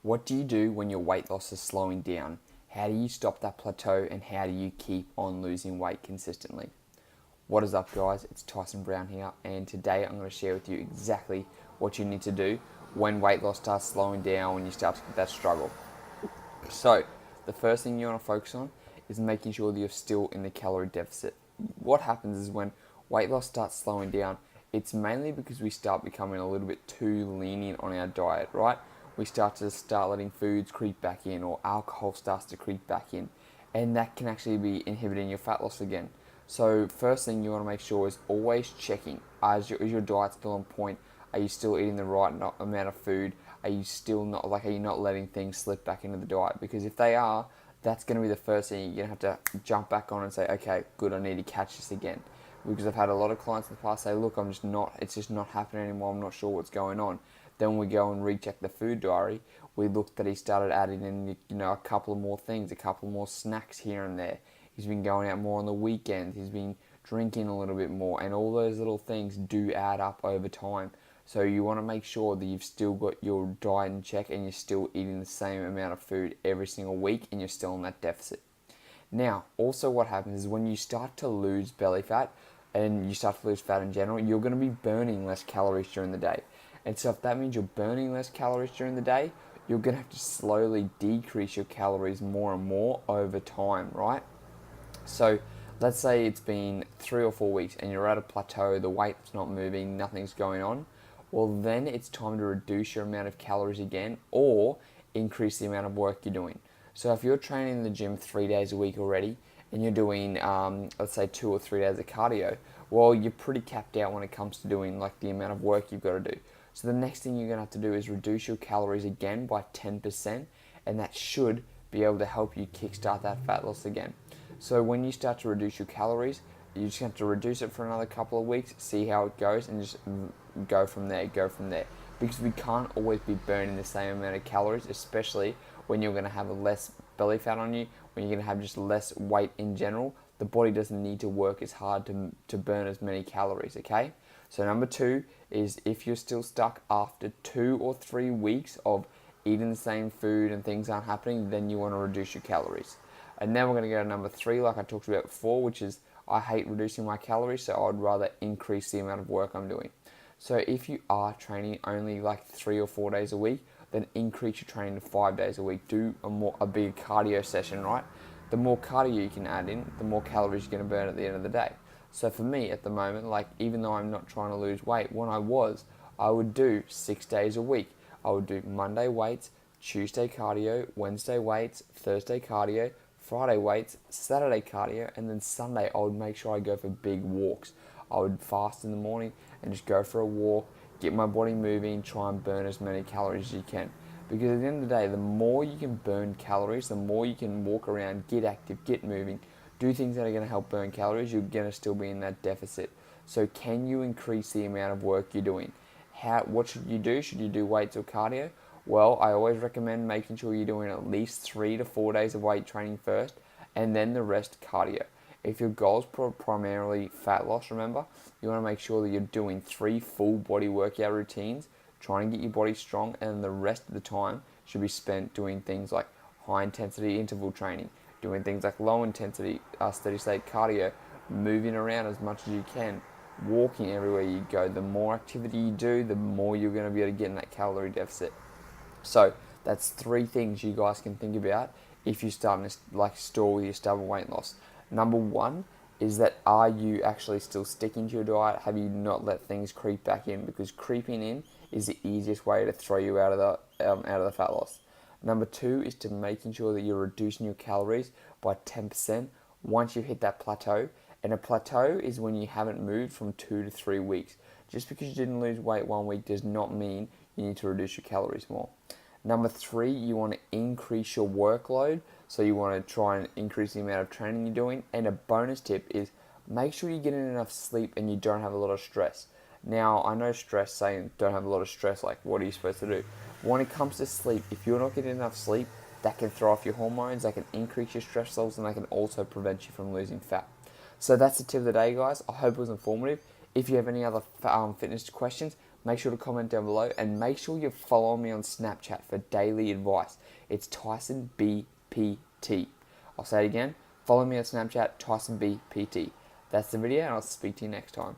What do you do when your weight loss is slowing down? How do you stop that plateau and how do you keep on losing weight consistently? What is up, guys? It's Tyson Brown here, and today I'm going to share with you exactly what you need to do when weight loss starts slowing down, when you start to get that struggle. So, the first thing you want to focus on is making sure that you're still in the calorie deficit. What happens is when weight loss starts slowing down, it's mainly because we start becoming a little bit too lenient on our diet, right? We start letting foods creep back in, or alcohol starts to creep back in, and that can actually be inhibiting your fat loss again. So first thing you want to make sure is always checking, is your diet still on point? Are you still eating the right amount of food? Are you not letting things slip back into the diet? Because if they are, that's going to be the first thing you're going to have to jump back on and say, okay, good, I need to catch this again. Because I've had a lot of clients in the past say, look, it's just not happening anymore, I'm not sure what's going on. Then we go and recheck the food diary. We looked that he started adding in, a couple of more things, a couple more snacks here and there. He's been going out more on the weekends. He's been drinking a little bit more, and all those little things do add up over time. So you want to make sure that you've still got your diet in check and you're still eating the same amount of food every single week and you're still in that deficit. Now, also what happens is when you start to lose belly fat and you start to lose fat in general, you're going to be burning less calories during the day. And so if that means you're burning less calories during the day, you're going to have to slowly decrease your calories more and more over time, right? So let's say it's been 3 or 4 weeks and you're at a plateau, the weight's not moving, nothing's going on. Well, then it's time to reduce your amount of calories again or increase the amount of work you're doing. So if you're training in the gym 3 days a week already and you're doing, let's say 2 or 3 days of cardio, well, you're pretty capped out when it comes to doing like the amount of work you've got to do. So the next thing you're going to have to do is reduce your calories again by 10%, and that should be able to help you kickstart that fat loss again. So when you start to reduce your calories, you just have to reduce it for another couple of weeks, see how it goes, and just go from there. Because we can't always be burning the same amount of calories, especially when you're going to have less belly fat on you, when you're going to have just less weight in general. The body doesn't need to work as hard to burn as many calories, okay? So number 2 is if you're still stuck after 2 or 3 weeks of eating the same food and things aren't happening, then you want to reduce your calories. And then we're going to go to number 3, like I talked about before, which is I hate reducing my calories, so I'd rather increase the amount of work I'm doing. So if you are training only like 3 or 4 days a week, then increase your training to 5 days a week. Do a big cardio session, right? The more cardio you can add in, the more calories you're going to burn at the end of the day. So for me at the moment, like even though I'm not trying to lose weight, when I would do 6 days a week. I would do Monday weights, Tuesday cardio, Wednesday weights, Thursday cardio, Friday weights, Saturday cardio, and then Sunday I would make sure I go for big walks. I would fast in the morning and just go for a walk, get my body moving, try and burn as many calories as you can. Because at the end of the day, the more you can burn calories, the more you can walk around, get active, get moving, do things that are going to help burn calories, you're going to still be in that deficit. So can you increase the amount of work you're doing? What should you do? Should you do weights or cardio? Well, I always recommend making sure you're doing at least 3 to 4 days of weight training first, and then the rest cardio. If your goal is primarily fat loss, remember, you want to make sure that you're doing 3 full body workout routines, trying to get your body strong, and the rest of the time should be spent doing things like high intensity interval training, doing things like low intensity steady state cardio, moving around as much as you can, walking everywhere you go. The more activity you do, the more you're going to be able to get in that calorie deficit. So that's 3 things you guys can think about if you're starting to stall with your stubborn weight loss. Number 1 is that are you actually still sticking to your diet? Have you not let things creep back in? Because creeping in is the easiest way to throw you out of the fat loss. Number 2 is to making sure that you're reducing your calories by 10% once you hit that plateau. And a plateau is when you haven't moved from 2 to 3 weeks. Just because you didn't lose weight 1 week does not mean you need to reduce your calories more. Number 3, you want to increase your workload. So you want to try and increase the amount of training you're doing. And a bonus tip is make sure you're getting enough sleep and you don't have a lot of stress. Now, I know saying don't have a lot of stress, like what are you supposed to do? When it comes to sleep, if you're not getting enough sleep, that can throw off your hormones, that can increase your stress levels, and that can also prevent you from losing fat. So that's the tip of the day, guys. I hope it was informative. If you have any other fitness questions, make sure to comment down below and make sure you follow me on Snapchat for daily advice. It's Tyson BPT. I'll say it again. Follow me on Snapchat, Tyson BPT. That's the video, and I'll speak to you next time.